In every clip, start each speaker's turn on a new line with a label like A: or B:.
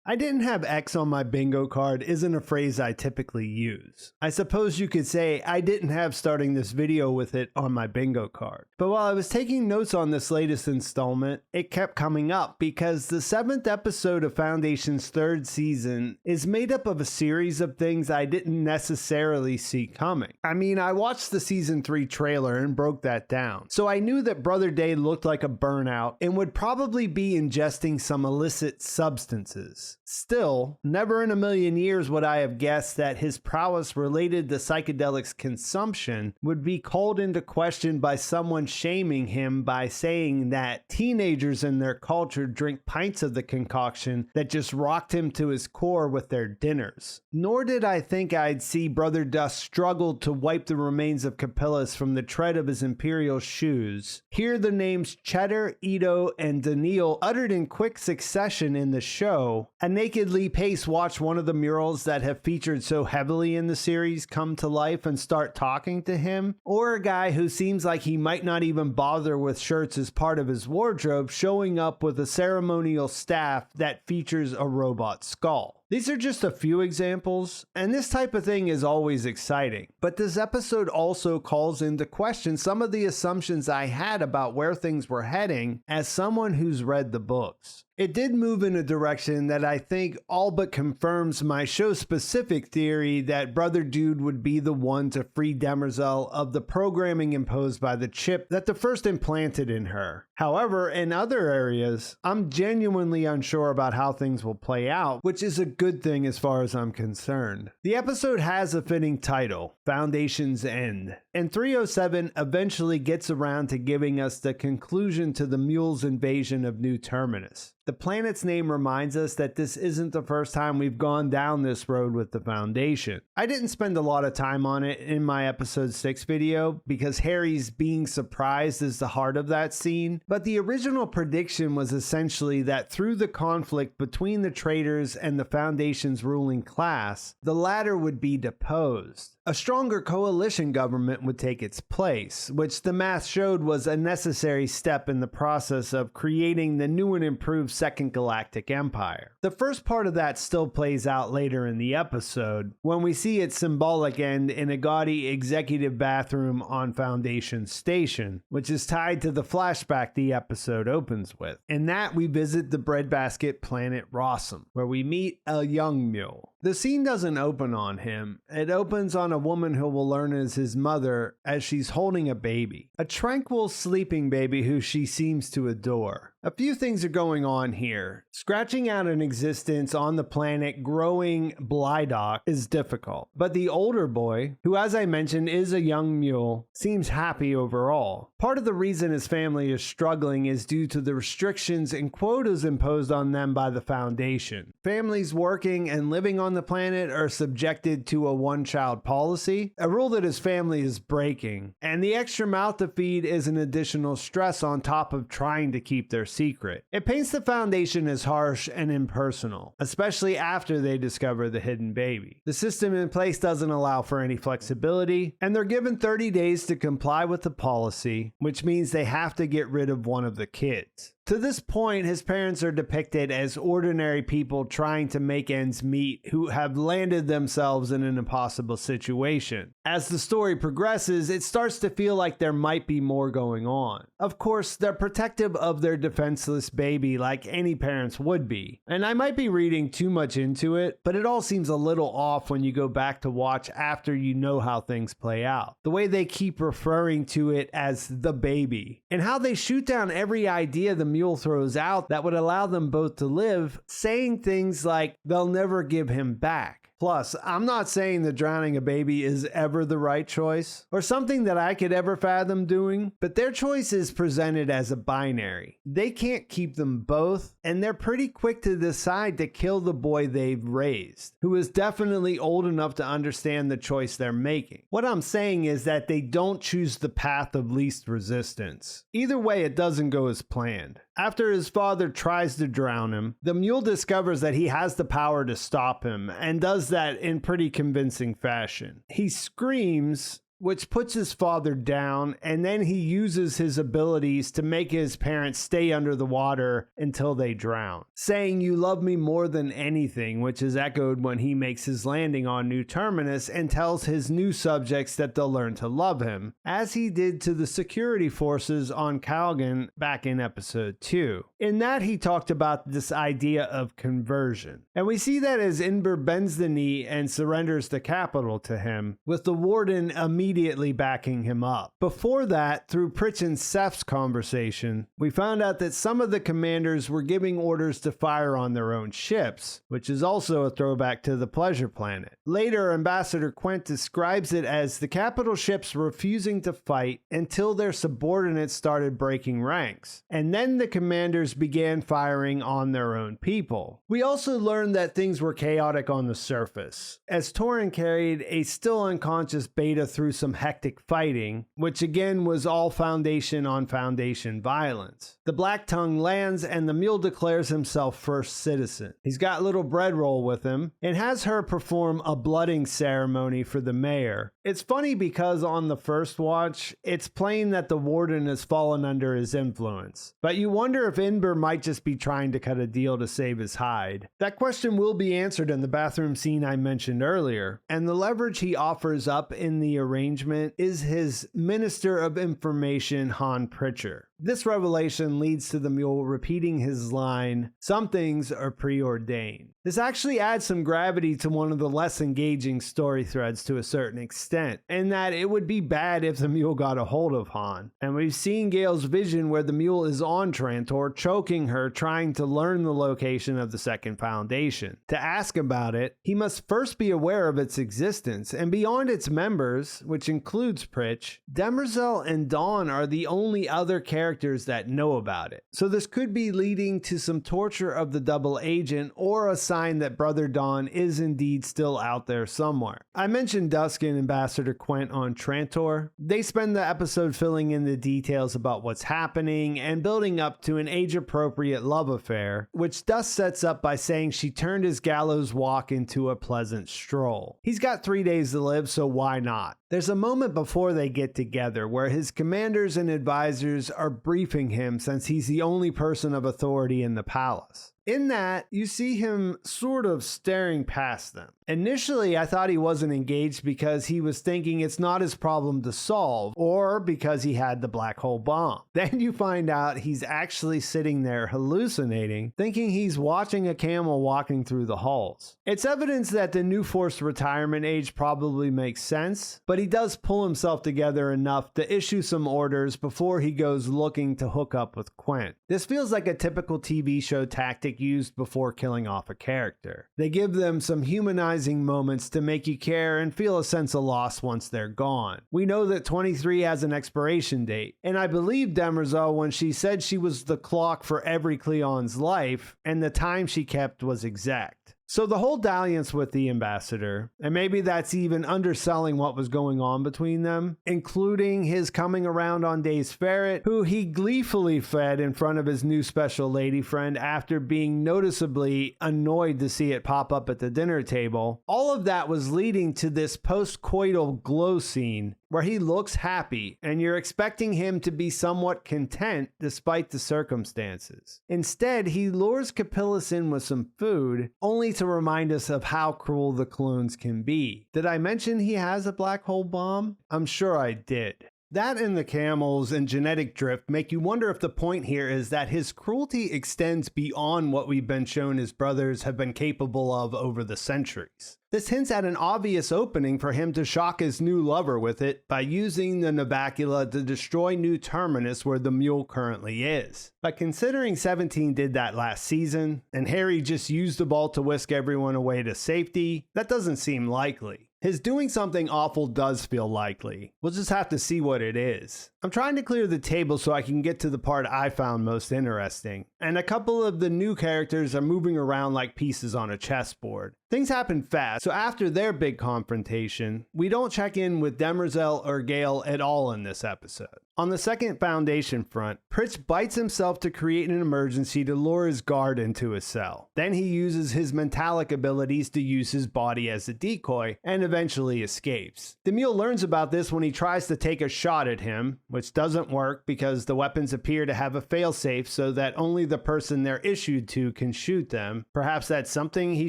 A: I didn't have X on my bingo card isn't a phrase I typically use. I suppose you could say I didn't have starting this video with it on my bingo card. But while I was taking notes on this latest installment, it kept coming up because the 7th episode of Foundation's 3rd season is made up of a series of things I didn't necessarily see coming. I mean, I watched the season 3 trailer and broke that down. So I knew that Brother Day looked like a burnout and would probably be ingesting some illicit substances. Still, never in a million years would I have guessed that his prowess related to psychedelics consumption would be called into question by someone shaming him by saying that teenagers in their culture drink pints of the concoction that just rocked him to his core with their dinners. Nor did I think I'd see Brother Dust struggle to wipe the remains of Capillus from the tread of his imperial shoes. Hear the names Cheddar, Ito, and Daniil uttered in quick succession in the show, and nakedly Pace watch one of the murals that have featured so heavily in the series come to life and start talking to him, or a guy who seems like he might not even bother with shirts as part of his wardrobe showing up with a ceremonial staff that features a robot skull. These are just a few examples, and this type of thing is always exciting. But this episode also calls into question some of the assumptions I had about where things were heading as someone who's read the books. It did move in a direction that I think all but confirms my show-specific theory that Brother Dude would be the one to free Demerzel of the programming imposed by the chip that the first implanted in her. However, in other areas, I'm genuinely unsure about how things will play out, which is a good thing as far as I'm concerned. The episode has a fitting title, Foundation's End, and 307 eventually gets around to giving us the conclusion to the Mule's invasion of New Terminus. The planet's name reminds us that this isn't the first time we've gone down this road with the Foundation. I didn't spend a lot of time on it in my episode 6 video because Harry's being surprised is the heart of that scene, but the original prediction was essentially that through the conflict between the traitors and the Foundation's ruling class, the latter would be deposed. A stronger coalition government would take its place, which the math showed was a necessary step in the process of creating the new and improved Second Galactic Empire. The first part of that still plays out later in the episode, when we see its symbolic end in a gaudy executive bathroom on Foundation Station, which is tied to the flashback the episode opens with. In that, we visit the breadbasket planet Rossum, where we meet a young Mule. The scene doesn't open on him. It opens on a woman who will learn is his mother as she's holding a baby. A tranquil sleeping baby who she seems to adore. A few things are going on here. Scratching out an existence on the planet growing Blydock is difficult, but the older boy, who as I mentioned is a young mule, seems happy overall. Part of the reason his family is struggling is due to the restrictions and quotas imposed on them by the Foundation. Families working and living on the planet are subjected to a one-child policy, a rule that his family is breaking, and the extra mouth to feed is an additional stress on top of trying to keep their secret. It paints the Foundation as harsh and impersonal, especially after they discover the hidden baby. The system in place doesn't allow for any flexibility, and they're given 30 days to comply with the policy, which means they have to get rid of one of the kids. To this point, his parents are depicted as ordinary people trying to make ends meet who have landed themselves in an impossible situation. As the story progresses, it starts to feel like there might be more going on. Of course, they're protective of their defenseless baby like any parents would be. And I might be reading too much into it, but it all seems a little off when you go back to watch after you know how things play out. The way they keep referring to it as the baby, and how they shoot down every idea the Mule throws out that would allow them both to live, saying things like they'll never give him back. Plus, I'm not saying that drowning a baby is ever the right choice, or something that I could ever fathom doing, but their choice is presented as a binary. They can't keep them both, and they're pretty quick to decide to kill the boy they've raised, who is definitely old enough to understand the choice they're making. What I'm saying is that they don't choose the path of least resistance. Either way, it doesn't go as planned. After his father tries to drown him, the Mule discovers that he has the power to stop him, and does that in pretty convincing fashion. He screams, which puts his father down, and then he uses his abilities to make his parents stay under the water until they drown, saying, "You love me more than anything," which is echoed when he makes his landing on New Terminus and tells his new subjects that they'll learn to love him, as he did to the security forces on Calgon back in episode 2. In that, he talked about this idea of conversion. And we see that as Inber bends the knee and surrenders the capital to him, with the warden immediately backing him up. Before that, through Pritch and Seth's conversation, we found out that some of the commanders were giving orders to fire on their own ships, which is also a throwback to the Pleasure Planet. Later, Ambassador Quent describes it as the capital ships refusing to fight until their subordinates started breaking ranks, and then the commanders began firing on their own people. We also learned that things were chaotic on the surface, as Torin carried a still unconscious Beta through some hectic fighting, which again was all Foundation on Foundation violence. The Black Tongue lands and the Mule declares himself first citizen. He's got little Breadroll with him and has her perform a blooding ceremony for the mayor. It's funny because on the first watch, it's plain that the warden has fallen under his influence, but you wonder if Inber might just be trying to cut a deal to save his hide. That question will be answered in the bathroom scene I mentioned earlier, and the leverage he offers up in the arrangement is his Minister of Information, Han Pritcher. This revelation leads to the Mule repeating his line, "Some things are preordained." This actually adds some gravity to one of the less engaging story threads to a certain extent, in that it would be bad if the Mule got a hold of Han. And we've seen Gale's vision where the Mule is on Trantor, choking her, trying to learn the location of the Second Foundation. To ask about it, he must first be aware of its existence, and beyond its members, which includes Pritch, Demerzel and Dawn are the only other characters that know about it. So this could be leading to some torture of the double agent, or a sign that Brother Dawn is indeed still out there somewhere. I mentioned Dusk and Ambassador Quent on Trantor. They spend the episode filling in the details about what's happening and building up to an age-appropriate love affair, which Dusk sets up by saying she turned his gallows walk into a pleasant stroll. He's got 3 days to live, so why not? There's a moment before they get together where his commanders and advisors are briefing him since he's the only person of authority in the palace. In that, you see him sort of staring past them. Initially, I thought he wasn't engaged because he was thinking it's not his problem to solve, or because he had the black hole bomb. Then you find out he's actually sitting there hallucinating, thinking he's watching a camel walking through the halls. It's evidence that the new forced retirement age probably makes sense, but he does pull himself together enough to issue some orders before he goes looking to hook up with Quent. This feels like a typical TV show tactic used before killing off a character. They give them some humanizing moments to make you care and feel a sense of loss once they're gone. We know that 23 has an expiration date, and I believe Demerzel when she said she was the clock for every Cleon's life, and the time she kept was exact. So the whole dalliance with the ambassador, and maybe that's even underselling what was going on between them, including his coming around on Dave's ferret, who he gleefully fed in front of his new special lady friend after being noticeably annoyed to see it pop up at the dinner table. All of that was leading to this post-coital glow scene where he looks happy and you're expecting him to be somewhat content despite the circumstances. Instead, he lures Capillus in with some food, only to remind us of how cruel the clones can be. Did I mention he has a black hole bomb? I'm sure I did. That and the camels and genetic drift make you wonder if the point here is that his cruelty extends beyond what we've been shown his brothers have been capable of over the centuries. This hints at an obvious opening for him to shock his new lover with it by using the Nabacula to destroy New Terminus where the Mule currently is. But considering 17 did that last season, and Harry just used the ball to whisk everyone away to safety, that doesn't seem likely. His doing something awful does feel likely. We'll just have to see what it is. I'm trying to clear the table so I can get to the part I found most interesting. And a couple of the new characters are moving around like pieces on a chessboard. Things happen fast, so after their big confrontation, we don't check in with Demerzel or Gale at all in this episode. On the second Foundation front, Pritch bites himself to create an emergency to lure his guard into a cell. Then he uses his mentalic abilities to use his body as a decoy, and eventually escapes. The Mule learns about this when he tries to take a shot at him, which doesn't work because the weapons appear to have a failsafe so that only the person they're issued to can shoot them. Perhaps that's something he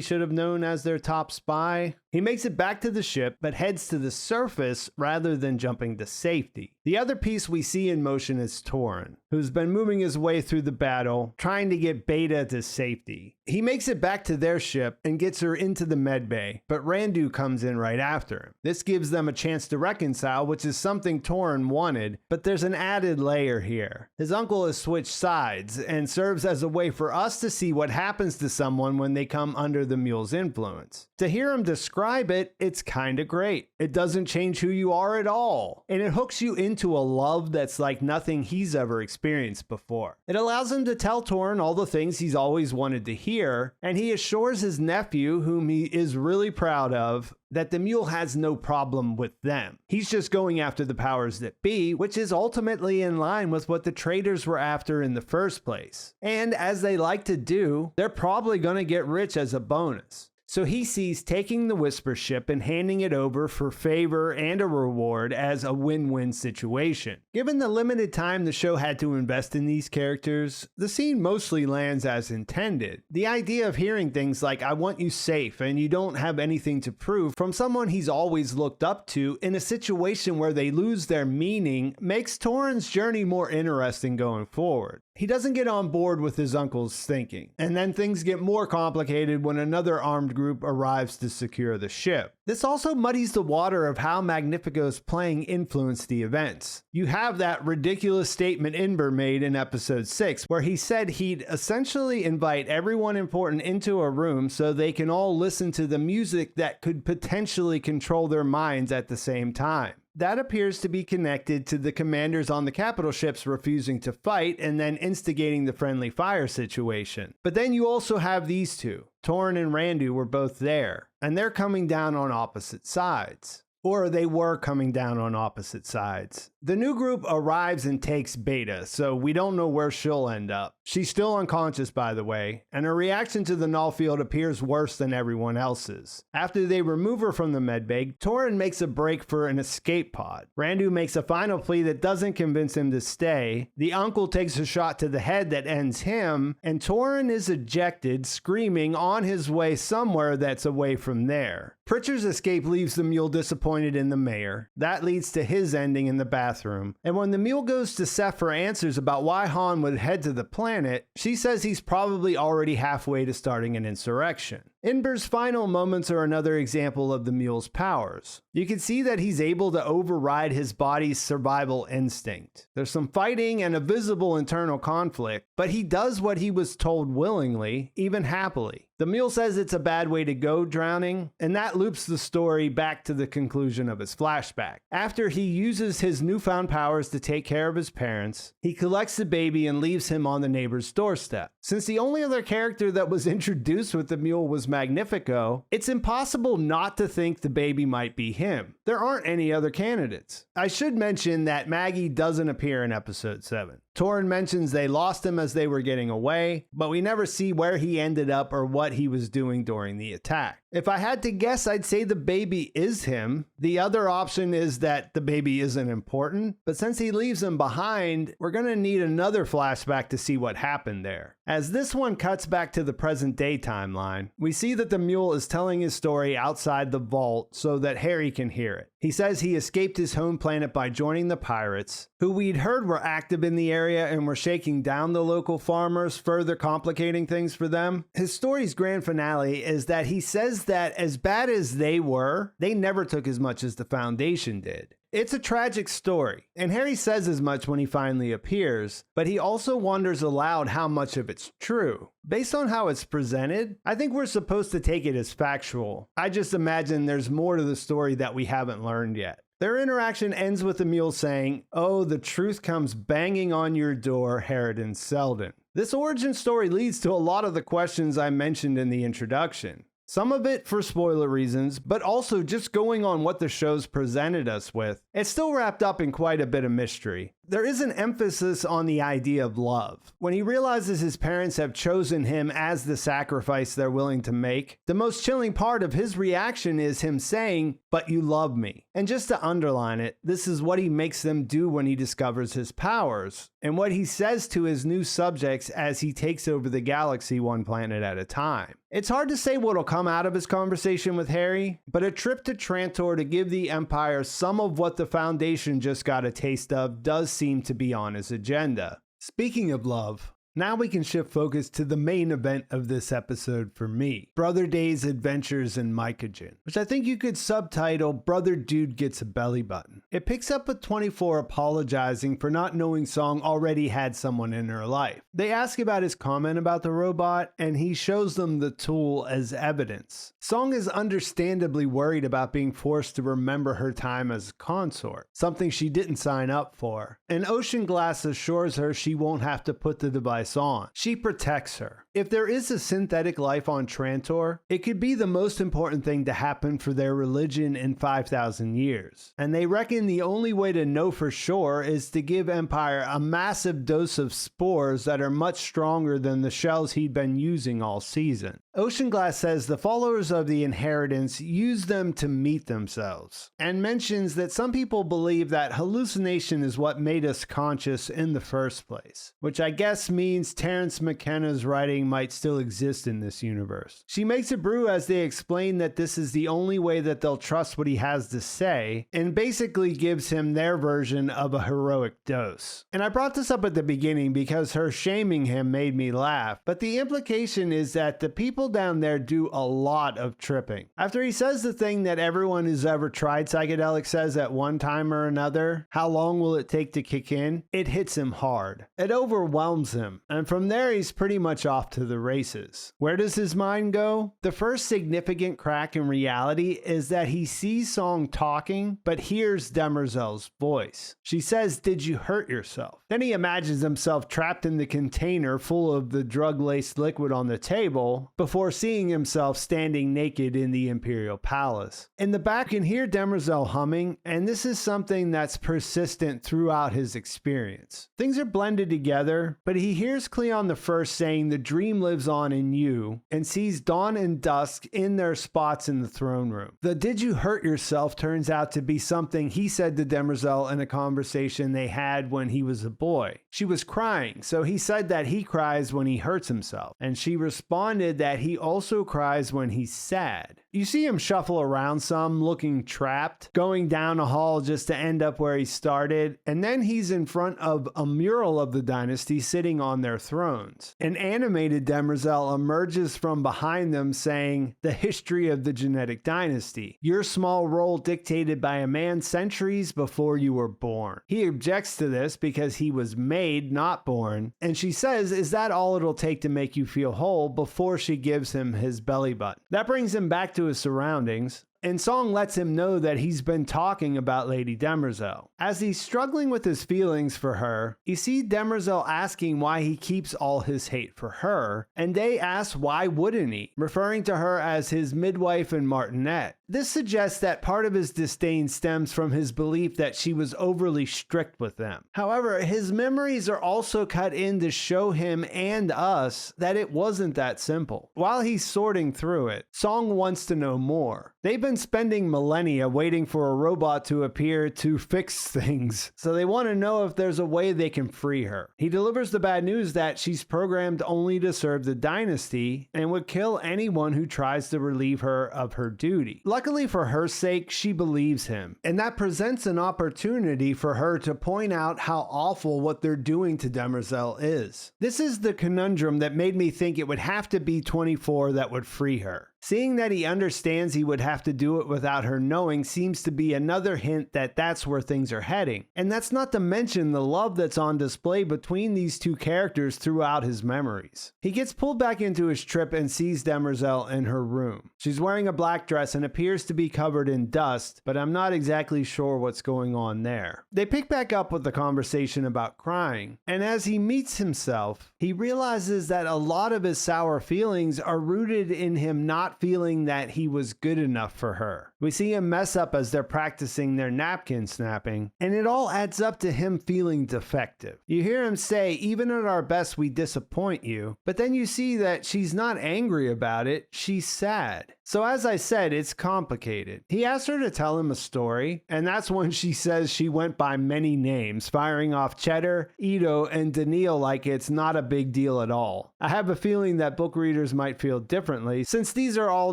A: should have known as their top spy. He makes it back to the ship, but heads to the surface rather than jumping to safety. The other piece we see in motion is Torin, who's been moving his way through the battle, trying to get Beta to safety. He makes it back to their ship and gets her into the medbay, but Randu comes in right after him. This gives them a chance to reconcile, which is something Torin wanted, but there's an added layer here. His uncle has switched sides and serves as a way for us to see what happens to someone when they come under the Mule's influence. To hear him describe it, it's kinda great. It doesn't change who you are at all, and it hooks you into a love that's like nothing he's ever experienced before. It allows him to tell Torin all the things he's always wanted to hear, and he assures his nephew, whom he is really proud of, that the Mule has no problem with them. He's just going after the powers that be, which is ultimately in line with what the traders were after in the first place. And as they like to do, they're probably going to get rich as a bonus. So he sees taking the Whisper ship and handing it over for favor and a reward as a win-win situation. Given the limited time the show had to invest in these characters, the scene mostly lands as intended. The idea of hearing things like, "I want you safe and you don't have anything to prove," from someone he's always looked up to in a situation where they lose their meaning makes Torin's journey more interesting going forward. He doesn't get on board with his uncle's thinking, and then things get more complicated when another armed group arrives to secure the ship. This also muddies the water of how Magnifico's playing influenced the events. You have that ridiculous statement Inber made in episode 6, where he said he'd essentially invite everyone important into a room so they can all listen to the music that could potentially control their minds at the same time. That appears to be connected to the commanders on the capital ships refusing to fight and then instigating the friendly fire situation. But then you also have these two. Torin and Randu were both there, and they're coming down on opposite sides. Or they were coming down on opposite sides. The new group arrives and takes Beta, so we don't know where she'll end up. She's still unconscious, by the way, and her reaction to the null field appears worse than everyone else's. After they remove her from the medbay, Torin makes a break for an escape pod. Randu makes a final plea that doesn't convince him to stay. The uncle takes a shot to the head that ends him, and Torin is ejected, screaming on his way somewhere that's away from there. Pritchard's escape leaves the Mule disappointed in the mayor. That leads to his ending in the bathroom. And when the Mule goes to Seth for answers about why Han would head to the planet, she says he's probably already halfway to starting an insurrection. Inber's final moments are another example of the Mule's powers. You can see that he's able to override his body's survival instinct. There's some fighting and a visible internal conflict, but he does what he was told willingly, even happily. The Mule says it's a bad way to go drowning, and that loops the story back to the conclusion of his flashback. After he uses his newfound powers to take care of his parents, he collects the baby and leaves him on the neighbor's doorstep. Since the only other character that was introduced with the Mule was Magnifico, it's impossible not to think the baby might be him. There aren't any other candidates. I should mention that Maggie doesn't appear in episode 7. Torin mentions they lost him as they were getting away, but we never see where he ended up or what he was doing during the attack. If I had to guess, I'd say the baby is him. The other option is that the baby isn't important, but since he leaves him behind, we're going to need another flashback to see what happened there. As this one cuts back to the present day timeline, we see that the Mule is telling his story outside the vault so that Harry can hear it. He says he escaped his home planet by joining the pirates, who we'd heard were active in the area and were shaking down the local farmers, further complicating things for them. His story's grand finale is that he says that as bad as they were, they never took as much as the Foundation did. It's a tragic story, and Harry says as much when he finally appears, but he also wonders aloud how much of it's true. Based on how it's presented, I think we're supposed to take it as factual. I just imagine there's more to the story that we haven't learned yet. Their interaction ends with the Mule saying, "Oh, the truth comes banging on your door, Harridan Seldon." This origin story leads to a lot of the questions I mentioned in the introduction. Some of it for spoiler reasons, but also just going on what the show's presented us with. It's still wrapped up in quite a bit of mystery. There is an emphasis on the idea of love. When he realizes his parents have chosen him as the sacrifice they're willing to make, the most chilling part of his reaction is him saying, "But you love me." And just to underline it, this is what he makes them do when he discovers his powers, and what he says to his new subjects as he takes over the galaxy one planet at a time. It's hard to say what'll come out of his conversation with Harry, but a trip to Trantor to give the Empire some of what the Foundation just got a taste of does seem to be on his agenda. Speaking of love, now we can shift focus to the main event of this episode for me, Brother Day's Adventures in Mycogen, which I think you could subtitle Brother Dude Gets a Belly Button. It picks up with 24 apologizing for not knowing Song already had someone in her life. They ask about his comment about the robot, and he shows them the tool as evidence. Song is understandably worried about being forced to remember her time as a consort, something she didn't sign up for, and Ocean Glass assures her she won't have to put the device on. She protects her. If there is a synthetic life on Trantor, it could be the most important thing to happen for their religion in 5,000 years. And they reckon the only way to know for sure is to give Empire a massive dose of spores that are much stronger than the shells he'd been using all season. Ocean Glass says the followers of the Inheritance use them to meet themselves, and mentions that some people believe that hallucination is what made us conscious in the first place, which I guess means Terence McKenna's writing might still exist in this universe. She makes it brew as they explain that this is the only way that they'll trust what he has to say, and basically gives him their version of a heroic dose. And I brought this up at the beginning because her shaming him made me laugh, but the implication is that the people down there do a lot of tripping. After he says the thing that everyone who's ever tried psychedelics says at one time or another, how long will it take to kick in? It hits him hard. It overwhelms him, and from there he's pretty much off to the races. Where does his mind go? The first significant crack in reality is that he sees Song talking, but hears Demerzel's voice. She says, "Did you hurt yourself?" Then he imagines himself trapped in the container full of the drug-laced liquid on the table, before seeing himself standing naked in the Imperial Palace. In the back, you can hear Demerzel humming, and this is something that's persistent throughout his experience. Things are blended together, but he hears Cleon the First saying the dream lives on in you, and sees Dawn and Dusk in their spots in the throne room. The "did you hurt yourself" turns out to be something he said to Demerzel in a conversation they had when he was a boy. She was crying, so he said that he cries when he hurts himself, and she responded that he also cries when he's sad. You see him shuffle around some, looking trapped, going down a hall just to end up where he started, and then he's in front of a mural of the dynasty sitting on their thrones. An animated Demerzel emerges from behind them saying, "The history of the genetic dynasty. Your small role dictated by a man centuries before you were born." He objects to this because he was made, not born, and she says, "Is that all it'll take to make you feel whole?" before she gives him his belly button. That brings him back to his surroundings, and Song lets him know that he's been talking about Lady Demerzel. As he's struggling with his feelings for her, you see Demerzel asking why he keeps all his hate for her, and Day asks why wouldn't he, referring to her as his midwife and martinet. This suggests that part of his disdain stems from his belief that she was overly strict with them. However, his memories are also cut in to show him and us that it wasn't that simple. While he's sorting through it, Song wants to know more. They've been spending millennia waiting for a robot to appear to fix things, so they want to know if there's a way they can free her. He delivers the bad news that she's programmed only to serve the dynasty and would kill anyone who tries to relieve her of her duty. Luckily for her sake, she believes him, and that presents an opportunity for her to point out how awful what they're doing to Demerzel is. This is the conundrum that made me think it would have to be 24 that would free her. Seeing that he understands he would have to do it without her knowing seems to be another hint that that's where things are heading. And that's not to mention the love that's on display between these two characters throughout his memories. He gets pulled back into his trip and sees Demerzel in her room. She's wearing a black dress and appears to be covered in dust, but I'm not exactly sure what's going on there. They pick back up with the conversation about crying, and as he meets himself, He realizes that a lot of his sour feelings are rooted in him not feeling that he was good enough for her. We see him mess up as they're practicing their napkin snapping, and it all adds up to him feeling defective. You hear him say, "Even at our best, we disappoint you," but then you see that she's not angry about it, she's sad. So as I said, it's complicated. He asks her to tell him a story, and that's when she says she went by many names, firing off Cheddar, Ito, and Daniil like it's not a big deal at all. I have a feeling that book readers might feel differently, since these are all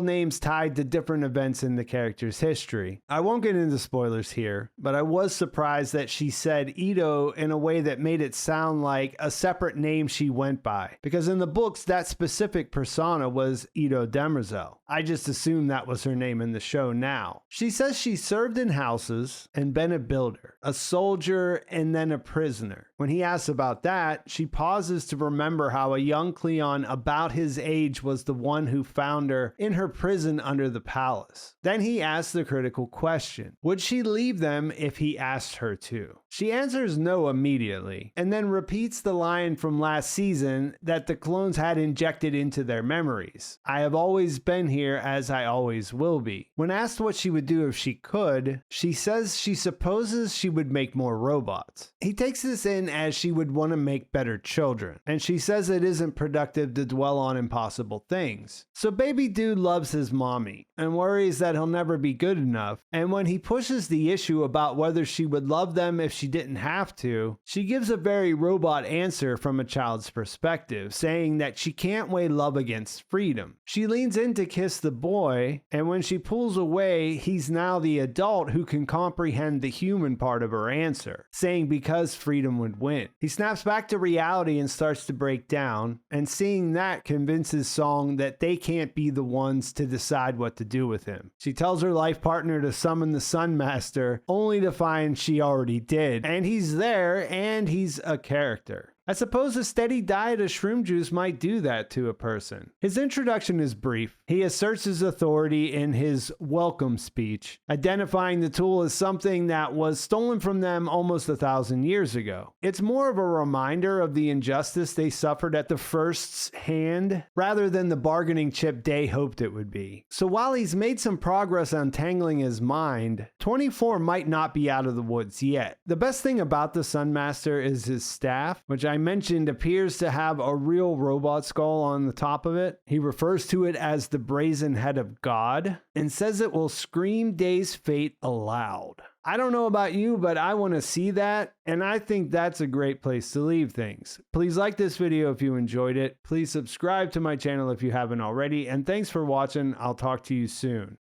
A: names tied to different events in the character's history. I won't get into spoilers here, but I was surprised that she said Ito in a way that made it sound like a separate name she went by, because in the books, that specific persona was Ito Demerzel. I just assumed that was her name in the show now. She says she served in houses and been a builder, a soldier, and then a prisoner. When he asks about that, she pauses to remember how a young Cleon about his age was the one who found her in her prison under the palace. Then he asks the critical question, would she leave them if he asked her to? She answers no immediately, and then repeats the line from last season that the clones had injected into their memories. I have always been here as I always will be. When asked what she would do if she could, she says she supposes she would make more robots. He takes this in as she would want to make better children, and she says it isn't productive to dwell on impossible things. So baby dude loves his mommy and worries that he'll never be good enough, and when he pushes the issue about whether she would love them if she didn't have to, she gives a very robot answer from a child's perspective, saying that she can't weigh love against freedom. She leans in to kiss the boy, and when she pulls away, he's now the adult who can comprehend the human part of her answer, saying because freedom would win. He snaps back to reality and starts to break down, and seeing that convinces Song that they can't be the ones to decide what to do with him. She tells her life partner to summon the Sun Master, only to find she already did, and he's there, and he's a character. I suppose a steady diet of shroom juice might do that to a person. His introduction is brief. He asserts his authority in his welcome speech, identifying the tool as something that was stolen from them almost 1,000 years ago. It's more of a reminder of the injustice they suffered at the First's hand, rather than the bargaining chip Day hoped it would be. So while he's made some progress untangling his mind, 24 might not be out of the woods yet. The best thing about the Sun Master is his staff, which I mentioned appears to have a real robot skull on the top of it. He refers to it as the brazen head of God and says it will scream Day's fate aloud. I don't know about you, but I want to see that, and I think that's a great place to leave things. Please like this video if you enjoyed it. Please subscribe to my channel if you haven't already, and thanks for watching. I'll talk to you soon.